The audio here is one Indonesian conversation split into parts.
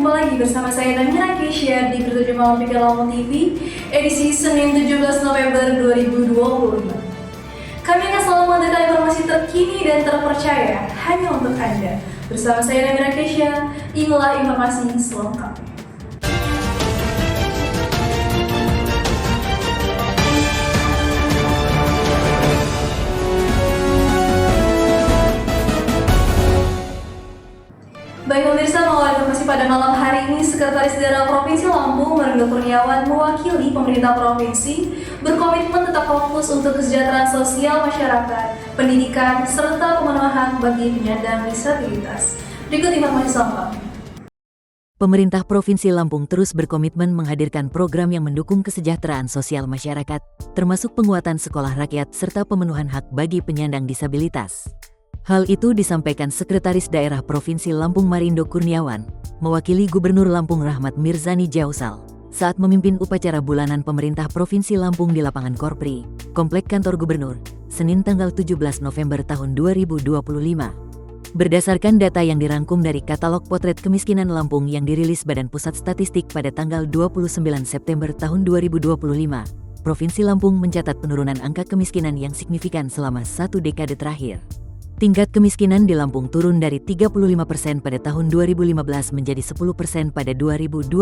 jumpa lagi bersama saya Damira Kesia di Bertujuh Malam Pikir Lampung TV, edisi Senin 17 November 2025. Kami akan selalu menghadirkan informasi terkini dan terpercaya hanya untuk Anda. Bersama saya Damira Kesia, inilah informasi selengkapnya. Baik pemirsa, mengawali informasi pada malam hari ini, Sekretaris Daerah Provinsi Lampung, Marindo Kurniawan, mewakili pemerintah provinsi berkomitmen tetap fokus untuk kesejahteraan sosial masyarakat, pendidikan, serta pemenuhan hak bagi penyandang disabilitas. Berikut informasi selengkapnya. Pemerintah Provinsi Lampung terus berkomitmen menghadirkan program yang mendukung kesejahteraan sosial masyarakat, termasuk penguatan sekolah rakyat serta pemenuhan hak bagi penyandang disabilitas. Hal itu disampaikan Sekretaris Daerah Provinsi Lampung Marindo Kurniawan, mewakili Gubernur Lampung Rahmat Mirzani Jausal, saat memimpin upacara bulanan pemerintah Provinsi Lampung di lapangan Korpri, Komplek Kantor Gubernur, Senin tanggal 17 November tahun 2025. Berdasarkan data yang dirangkum dari Katalog Potret Kemiskinan Lampung yang dirilis Badan Pusat Statistik pada tanggal 29 September tahun 2025, Provinsi Lampung mencatat penurunan angka kemiskinan yang signifikan selama 1 dekade terakhir. Tingkat kemiskinan di Lampung turun dari 35% pada tahun 2015 menjadi 10% pada 2025.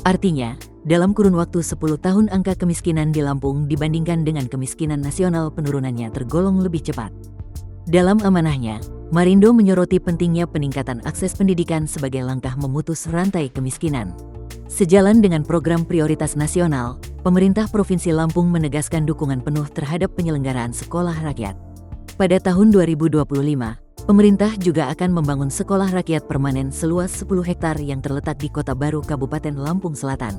Artinya, dalam kurun waktu 10 tahun angka kemiskinan di Lampung dibandingkan dengan kemiskinan nasional penurunannya tergolong lebih cepat. Dalam amanahnya, Marindo menyoroti pentingnya peningkatan akses pendidikan sebagai langkah memutus rantai kemiskinan. Sejalan dengan program prioritas nasional, pemerintah Provinsi Lampung menegaskan dukungan penuh terhadap penyelenggaraan sekolah rakyat. Pada tahun 2025, pemerintah juga akan membangun sekolah rakyat permanen seluas 10 hektar yang terletak di Kota Baru, Kabupaten Lampung Selatan.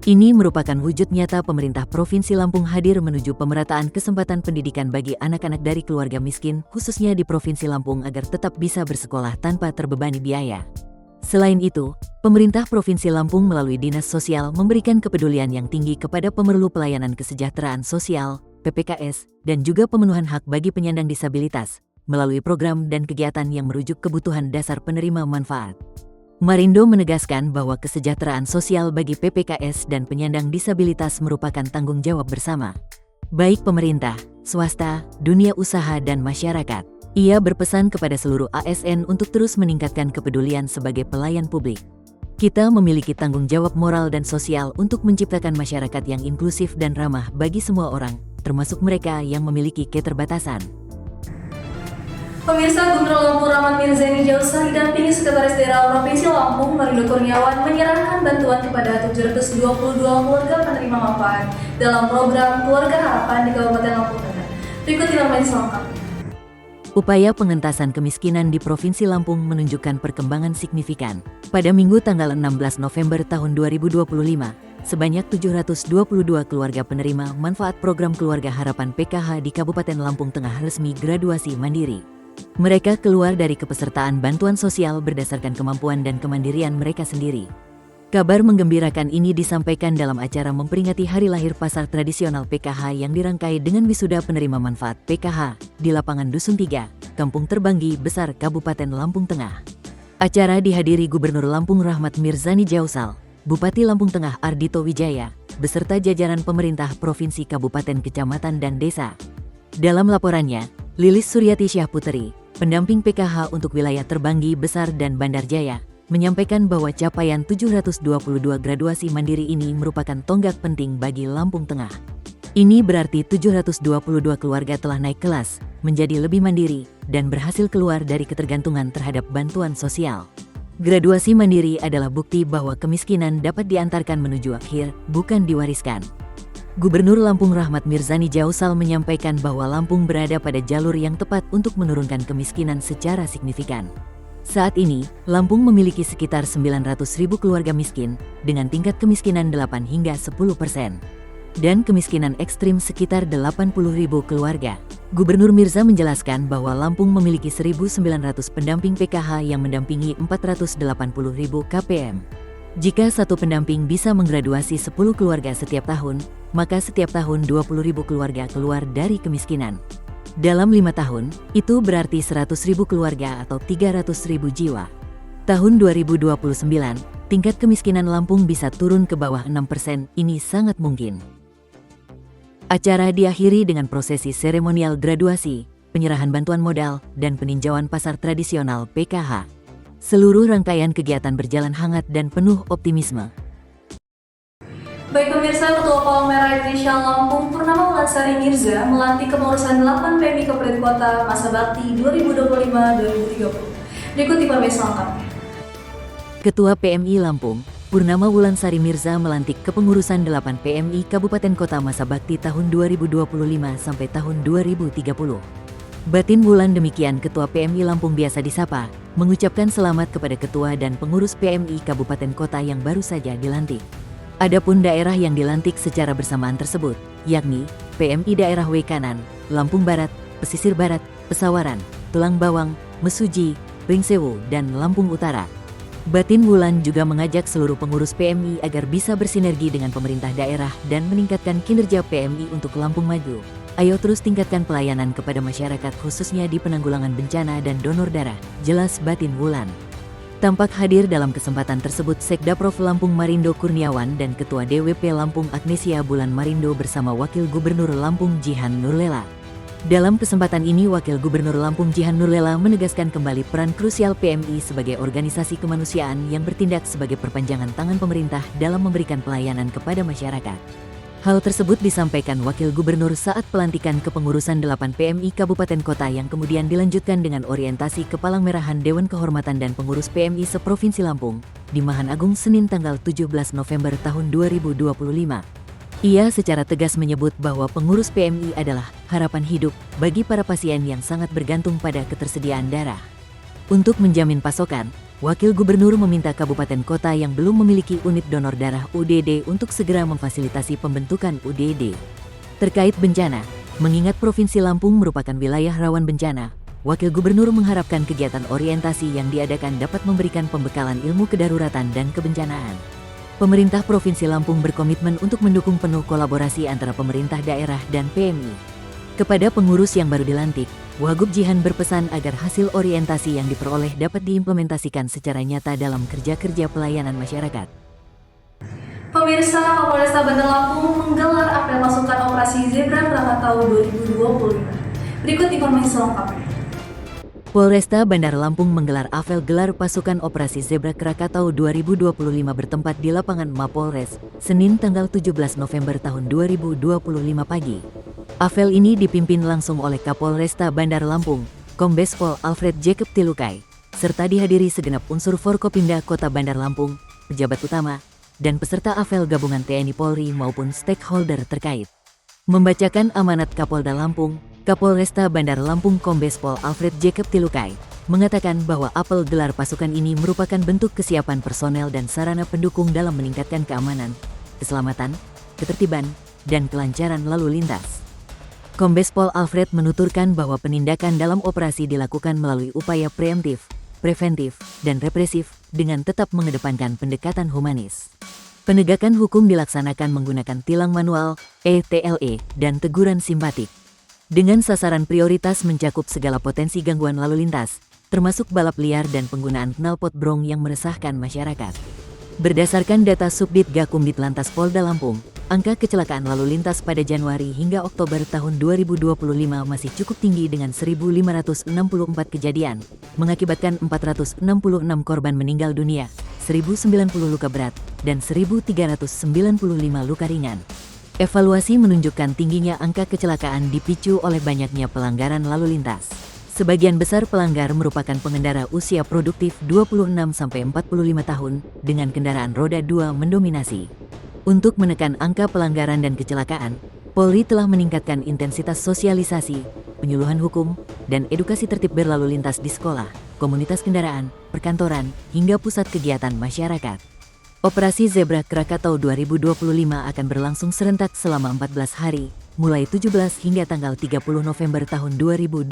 Ini merupakan wujud nyata pemerintah Provinsi Lampung hadir menuju pemerataan kesempatan pendidikan bagi anak-anak dari keluarga miskin, khususnya di Provinsi Lampung agar tetap bisa bersekolah tanpa terbebani biaya. Selain itu, pemerintah Provinsi Lampung melalui Dinas Sosial memberikan kepedulian yang tinggi kepada pemerlu pelayanan kesejahteraan sosial, PPKS, dan juga pemenuhan hak bagi penyandang disabilitas, melalui program dan kegiatan yang merujuk kebutuhan dasar penerima manfaat. Marindo menegaskan bahwa kesejahteraan sosial bagi PPKS dan penyandang disabilitas merupakan tanggung jawab bersama, baik pemerintah, swasta, dunia usaha, dan masyarakat. Ia berpesan kepada seluruh ASN untuk terus meningkatkan kepedulian sebagai pelayan publik. Kita memiliki tanggung jawab moral dan sosial untuk menciptakan masyarakat yang inklusif dan ramah bagi semua orang, termasuk mereka yang memiliki keterbatasan. Pemirsa, Gubernur Lampung Rahmat Mirzani Jausal didampingi Sekretaris Daerah Provinsi Lampung Marindo Kurniawan menyerahkan bantuan kepada 722 keluarga penerima manfaat dalam program Keluarga Harapan di Kabupaten Lampung Tengah. Berikut informasi selengkapnya. Upaya pengentasan kemiskinan di Provinsi Lampung menunjukkan perkembangan signifikan. Pada Minggu tanggal 16 November tahun 2025, sebanyak 722 keluarga penerima manfaat program Keluarga Harapan PKH di Kabupaten Lampung Tengah resmi graduasi mandiri. Mereka keluar dari kepesertaan bantuan sosial berdasarkan kemampuan dan kemandirian mereka sendiri. Kabar menggembirakan ini disampaikan dalam acara memperingati Hari Lahir Pasar Tradisional PKH yang dirangkai dengan wisuda penerima manfaat PKH di lapangan Dusun 3, Kampung Terbanggi Besar, Kabupaten Lampung Tengah. Acara dihadiri Gubernur Lampung Rahmat Mirzani Jausal, Bupati Lampung Tengah Ardito Wijaya, beserta jajaran pemerintah provinsi, kabupaten, kecamatan, dan desa. Dalam laporannya, Lilis Suryati Syahputeri, pendamping PKH untuk wilayah Terbanggi Besar dan Bandar Jaya, menyampaikan bahwa capaian 722 graduasi mandiri ini merupakan tonggak penting bagi Lampung Tengah. Ini berarti 722 keluarga telah naik kelas, menjadi lebih mandiri, dan berhasil keluar dari ketergantungan terhadap bantuan sosial. Graduasi mandiri adalah bukti bahwa kemiskinan dapat diantarkan menuju akhir, bukan diwariskan. Gubernur Lampung Rahmat Mirzani Jausal menyampaikan bahwa Lampung berada pada jalur yang tepat untuk menurunkan kemiskinan secara signifikan. Saat ini, Lampung memiliki sekitar 900.000 keluarga miskin, dengan tingkat kemiskinan 8 hingga 10%. Dan kemiskinan ekstrim sekitar 80.000 keluarga. Gubernur Mirza menjelaskan bahwa Lampung memiliki 1.900 pendamping PKH yang mendampingi 480.000 KPM. Jika satu pendamping bisa menggraduasi 10 keluarga setiap tahun, maka setiap tahun 20.000 keluarga keluar dari kemiskinan. Dalam 5 tahun, itu berarti 100.000 keluarga atau 300.000 jiwa. tahun 2029, tingkat kemiskinan Lampung bisa turun ke bawah 6%, ini sangat mungkin. Acara diakhiri dengan prosesi seremonial graduasi, penyerahan bantuan modal, dan peninjauan pasar tradisional PKH. Seluruh rangkaian kegiatan berjalan hangat dan penuh optimisme. Baik pemirsa, Ketua Palang Merah Indonesia Lampung Purnama Wulansari Mirza melantik kepengurusan 8 PMI Kabupaten Kota masa bakti 2025-2030. Berikut informasi lengkapnya. Ketua PMI Lampung, Purnama Wulansari Mirza melantik kepengurusan 8 PMI Kabupaten Kota masa bakti tahun 2025 sampai tahun 2030. Batin Wulan demikian Ketua PMI Lampung biasa disapa, mengucapkan selamat kepada Ketua dan pengurus PMI Kabupaten Kota yang baru saja dilantik. Adapun daerah yang dilantik secara bersamaan tersebut, yakni PMI Daerah W Kanan, Lampung Barat, Pesisir Barat, Pesawaran, Tulang Bawang, Mesuji, Pringsewu, dan Lampung Utara. Batin Wulan juga mengajak seluruh pengurus PMI agar bisa bersinergi dengan pemerintah daerah dan meningkatkan kinerja PMI untuk Lampung maju. Ayo terus tingkatkan pelayanan kepada masyarakat khususnya di penanggulangan bencana dan donor darah, jelas Batin Wulan. Tampak hadir dalam kesempatan tersebut Sekda Prof Lampung Marindo Kurniawan dan Ketua DWP Lampung Agnesia Bulan Marindo bersama Wakil Gubernur Lampung Jihan Nurlela. Dalam kesempatan ini Wakil Gubernur Lampung Jihan Nurlela menegaskan kembali peran krusial PMI sebagai organisasi kemanusiaan yang bertindak sebagai perpanjangan tangan pemerintah dalam memberikan pelayanan kepada masyarakat. Hal tersebut disampaikan Wakil Gubernur saat pelantikan kepengurusan 8 PMI Kabupaten Kota yang kemudian dilanjutkan dengan orientasi Kepalang-merahan Dewan Kehormatan dan Pengurus PMI Seprovinsi Lampung di Mahan Agung Senin tanggal 17 November tahun 2025. Ia secara tegas menyebut bahwa pengurus PMI adalah harapan hidup bagi para pasien yang sangat bergantung pada ketersediaan darah. Untuk menjamin pasokan, Wakil Gubernur meminta kabupaten kota yang belum memiliki unit donor darah UDD untuk segera memfasilitasi pembentukan UDD. Terkait bencana, mengingat Provinsi Lampung merupakan wilayah rawan bencana, Wakil Gubernur mengharapkan kegiatan orientasi yang diadakan dapat memberikan pembekalan ilmu kedaruratan dan kebencanaan. Pemerintah Provinsi Lampung berkomitmen untuk mendukung penuh kolaborasi antara pemerintah daerah dan PMI. Kepada pengurus yang baru dilantik, Wagub Jihan berpesan agar hasil orientasi yang diperoleh dapat diimplementasikan secara nyata dalam kerja-kerja pelayanan masyarakat. Pemirsa, Kapolresta Bandar Lampung menggelar apel pasukan operasi Zebra Krakatau 2025. Berikut informasi selengkapnya. Polresta Bandar Lampung menggelar apel gelar pasukan operasi Zebra Krakatau 2025 bertempat di lapangan Mapolres, Senin tanggal 17 November tahun 2025 pagi. Apel ini dipimpin langsung oleh Kapolresta Bandar Lampung, Kombes Pol Alfred Jacob Tilukai, serta dihadiri segenap unsur Forkopimda Kota Bandar Lampung, pejabat utama, dan peserta apel gabungan TNI Polri maupun stakeholder terkait. Membacakan amanat Kapolda Lampung, Kapolresta Bandar Lampung Kombes Pol Alfred Jacob Tilukai mengatakan bahwa apel gelar pasukan ini merupakan bentuk kesiapan personel dan sarana pendukung dalam meningkatkan keamanan, keselamatan, ketertiban, dan kelancaran lalu lintas. Kombes Pol Alfred menuturkan bahwa penindakan dalam operasi dilakukan melalui upaya preemptif, preventif, dan represif dengan tetap mengedepankan pendekatan humanis. Penegakan hukum dilaksanakan menggunakan tilang manual, ETLE, dan teguran simpatik. Dengan sasaran prioritas mencakup segala potensi gangguan lalu lintas, termasuk balap liar dan penggunaan knalpot brong yang meresahkan masyarakat. Berdasarkan data Subdit Gakum Ditlantas Polda Lampung, angka kecelakaan lalu lintas pada Januari hingga Oktober tahun 2025 masih cukup tinggi dengan 1.564 kejadian, mengakibatkan 466 korban meninggal dunia, 1.090 luka berat, dan 1.395 luka ringan. Evaluasi menunjukkan tingginya angka kecelakaan dipicu oleh banyaknya pelanggaran lalu lintas. Sebagian besar pelanggar merupakan pengendara usia produktif 26-45 tahun dengan kendaraan roda 2 mendominasi. Untuk menekan angka pelanggaran dan kecelakaan, Polri telah meningkatkan intensitas sosialisasi, penyuluhan hukum, dan edukasi tertib berlalu lintas di sekolah, komunitas kendaraan, perkantoran, hingga pusat kegiatan masyarakat. Operasi Zebra Krakatau 2025 akan berlangsung serentak selama 14 hari, mulai 17 hingga tanggal 30 November tahun 2025.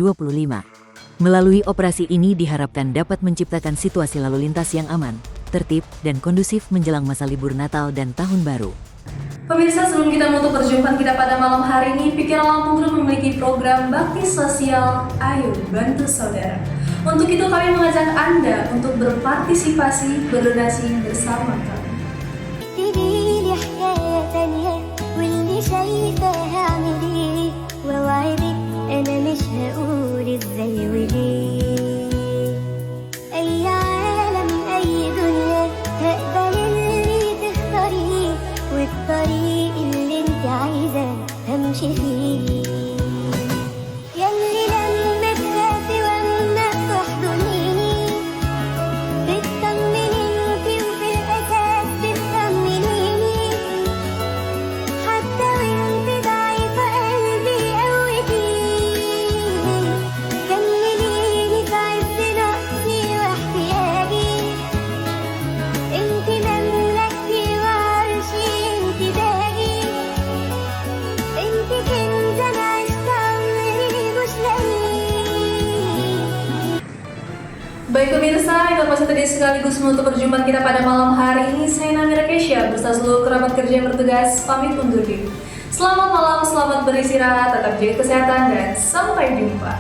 Melalui operasi ini diharapkan dapat menciptakan situasi lalu lintas yang aman, tertib, dan kondusif menjelang masa libur Natal dan Tahun Baru. Pemirsa, sebelum kita menutup perjumpaan kita pada malam hari ini, Pikiran Lampung Group memiliki program bakti sosial Ayo Bantu Saudara. Untuk itu kami mengajak Anda untuk berpartisipasi, berdonasi bersama kami. تجيلي حكاية تانية واللي شايفاها اعملي ووعدك أنا مش هقول ازاي وليه أي عالم أي دنيا هقبل اللي تختاريه والطريق اللي انت عايزة همشي فيه ياللي لما تخافي واما تحضنيني تطمني انتي وفي الأساس تطمنيني حتى وانت ضعيفة قلبي قوتيني كمليني في عز نقصي واحتياجي انتي مملكتي وعرشي انتي باقي انتي كنز انا عشت عمري مش لاقيه Baik pemirsa, informasi tadi sekaligus menutup perjumpaan kita pada malam hari ini. Saya Namira Kesha beserta seluruh kerabat kerja yang bertugas pamit undur diri. Selamat malam, selamat beristirahat, tetap jaga kesehatan dan sampai jumpa.